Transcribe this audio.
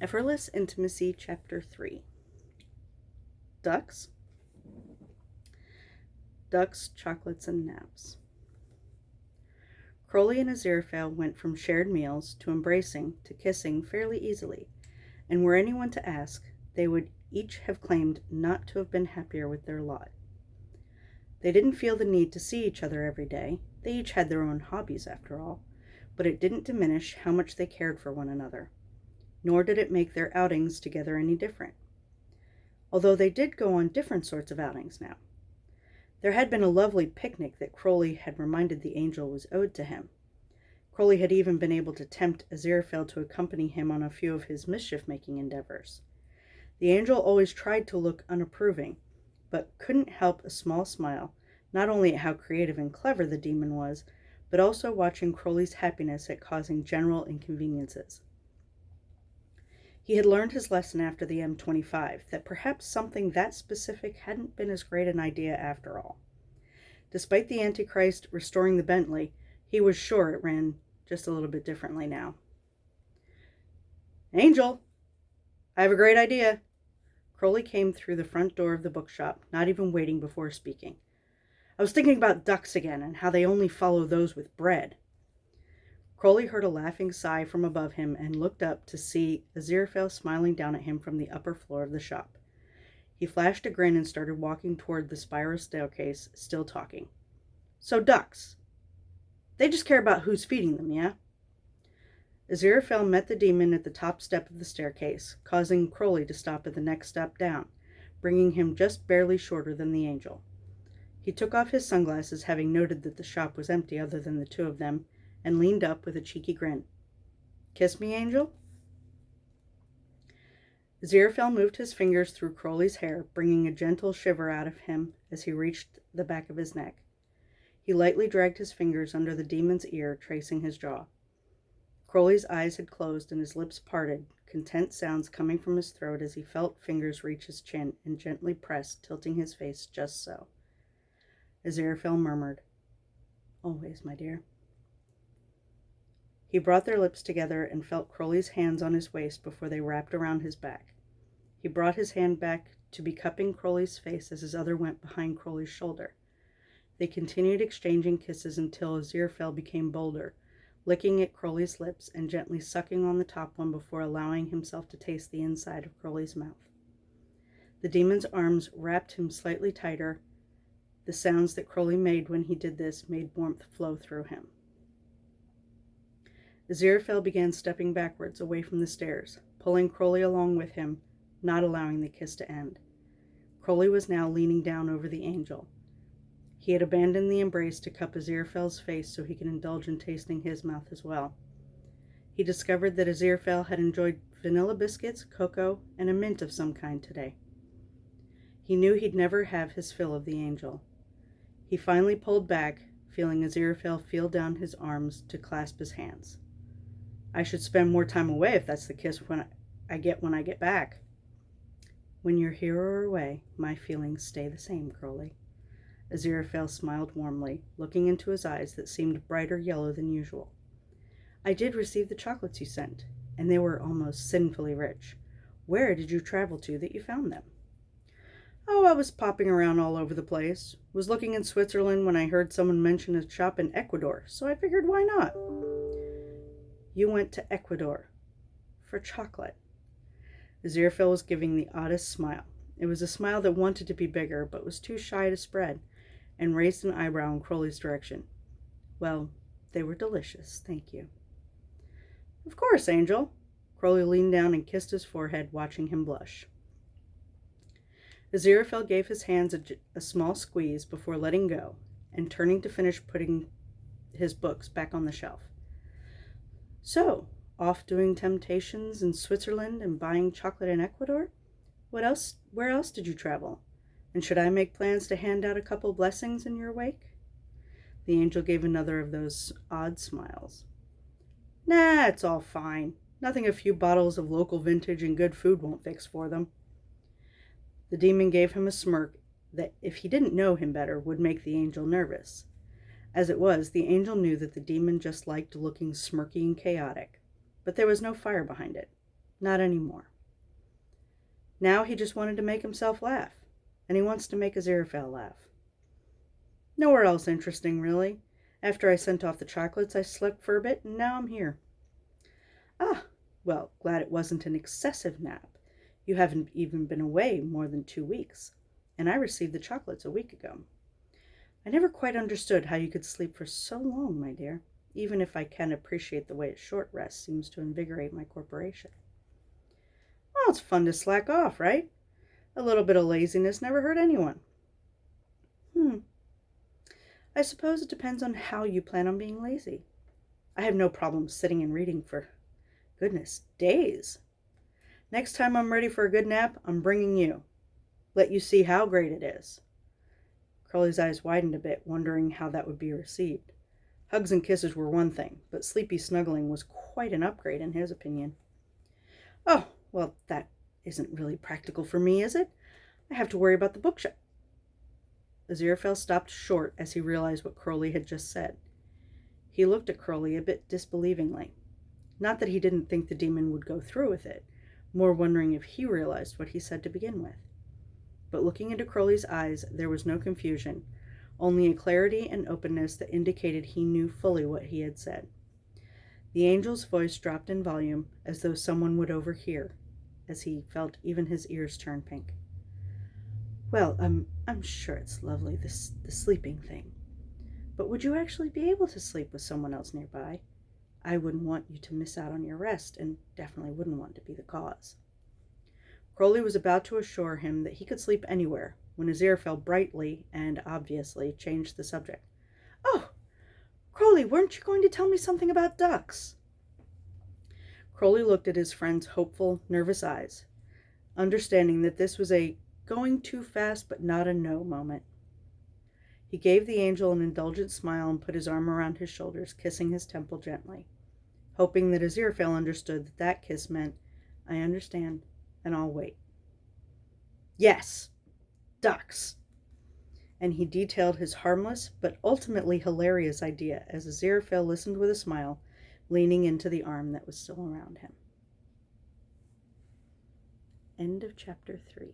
Effortless Intimacy, Chapter 3. Ducks, Ducks, Chocolates, and Naps. Crowley and Aziraphale went from shared meals to embracing to kissing fairly easily, and were anyone to ask, they would each have claimed not to have been happier with their lot. They didn't feel the need to see each other every day. They each had their own hobbies, after all, but it didn't diminish how much they cared for one another, nor did it make their outings together any different. Although they did go on different sorts of outings now. There had been a lovely picnic that Crowley had reminded the angel was owed to him. Crowley had even been able to tempt Aziraphale to accompany him on a few of his mischief-making endeavors. The angel always tried to look unapproving, but couldn't help a small smile, not only at how creative and clever the demon was, but also watching Crowley's happiness at causing general inconveniences. He had learned his lesson after the M25, that perhaps something that specific hadn't been as great an idea after all. Despite the Antichrist restoring the Bentley, he was sure it ran just a little bit differently now. Angel, I have a great idea. Crowley came through the front door of the bookshop, not even waiting before speaking. I was thinking about ducks again, and how they only follow those with bread. Crowley heard a laughing sigh from above him and looked up to see Aziraphale smiling down at him from the upper floor of the shop. He flashed a grin and started walking toward the spiral staircase, still talking. So ducks. They just care about who's feeding them, yeah? Aziraphale met the demon at the top step of the staircase, causing Crowley to stop at the next step down, bringing him just barely shorter than the angel. He took off his sunglasses, having noted that the shop was empty other than the two of them, and leaned up with a cheeky grin. Kiss me, angel? Aziraphale moved his fingers through Crowley's hair, bringing a gentle shiver out of him as he reached the back of his neck. He lightly dragged his fingers under the demon's ear, tracing his jaw. Crowley's eyes had closed and his lips parted, content sounds coming from his throat as he felt fingers reach his chin and gently press, tilting his face just so. Aziraphale murmured, Always, my dear. He brought their lips together and felt Crowley's hands on his waist before they wrapped around his back. He brought his hand back to be cupping Crowley's face as his other went behind Crowley's shoulder. They continued exchanging kisses until Aziraphale became bolder, licking at Crowley's lips and gently sucking on the top one before allowing himself to taste the inside of Crowley's mouth. The demon's arms wrapped him slightly tighter. The sounds that Crowley made when he did this made warmth flow through him. Aziraphale began stepping backwards away from the stairs, pulling Crowley along with him, not allowing the kiss to end. Crowley was now leaning down over the angel. He had abandoned the embrace to cup Aziraphale's face so he could indulge in tasting his mouth as well. He discovered that Aziraphale had enjoyed vanilla biscuits, cocoa, and a mint of some kind today. He knew he'd never have his fill of the angel. He finally pulled back, feeling Aziraphale feel down his arms to clasp his hands. I should spend more time away if that's the kiss I get back. When you're here or away, my feelings stay the same, Crowley. Aziraphale smiled warmly, looking into his eyes that seemed brighter yellow than usual. I did receive the chocolates you sent, and they were almost sinfully rich. Where did you travel to that you found them? Oh, I was popping around all over the place. Was looking in Switzerland when I heard someone mention a shop in Ecuador, so I figured why not? You went to Ecuador for chocolate. Aziraphale was giving the oddest smile. It was a smile that wanted to be bigger, but was too shy to spread, and raised an eyebrow in Crowley's direction. Well, they were delicious, thank you. Of course, Angel. Crowley leaned down and kissed his forehead, watching him blush. Aziraphale gave his hands a small squeeze before letting go, and turning to finish putting his books back on the shelf. So, off doing temptations in Switzerland and buying chocolate in Ecuador? Where else did you travel? And should I make plans to hand out a couple blessings in your wake? The angel gave another of those odd smiles. Nah, it's all fine. Nothing a few bottles of local vintage and good food won't fix for them. The demon gave him a smirk that, if he didn't know him better, would make the angel nervous. As it was, the angel knew that the demon just liked looking smirky and chaotic, but there was no fire behind it. Not anymore. Now he just wanted to make himself laugh, and he wants to make Aziraphale laugh. Nowhere else interesting, really. After I sent off the chocolates, I slept for a bit, and now I'm here. Ah, well, glad it wasn't an excessive nap. You haven't even been away more than 2 weeks, and I received the chocolates a week ago. I never quite understood how you could sleep for so long, my dear, even if I can appreciate the way a short rest seems to invigorate my corporation. Well, it's fun to slack off, right? A little bit of laziness never hurt anyone. I suppose it depends on how you plan on being lazy. I have no problem sitting and reading for, goodness, days. Next time I'm ready for a good nap, I'm bringing you. Let you see how great it is. Crowley's eyes widened a bit, wondering how that would be received. Hugs and kisses were one thing, but sleepy snuggling was quite an upgrade in his opinion. Oh, well, that isn't really practical for me, is it? I have to worry about the bookshelf. Aziraphale stopped short as he realized what Crowley had just said. He looked at Crowley a bit disbelievingly. Not that he didn't think the demon would go through with it, more wondering if he realized what he said to begin with. But looking into Crowley's eyes, there was no confusion, only a clarity and openness that indicated he knew fully what he had said. The angel's voice dropped in volume, as though someone would overhear, as he felt even his ears turn pink. Well, I'm sure it's lovely, the sleeping thing. But would you actually be able to sleep with someone else nearby? I wouldn't want you to miss out on your rest, and definitely wouldn't want to be the cause. Crowley was about to assure him that he could sleep anywhere, when Aziraphale brightly and obviously changed the subject. Oh, Crowley, weren't you going to tell me something about ducks? Crowley looked at his friend's hopeful, nervous eyes, understanding that this was a going too fast but not a no moment. He gave the angel an indulgent smile and put his arm around his shoulders, kissing his temple gently, hoping that Aziraphale understood that that kiss meant, I understand, and I'll wait. Yes, ducks. And he detailed his harmless but ultimately hilarious idea as Aziraphale listened with a smile, leaning into the arm that was still around him. End of chapter 3.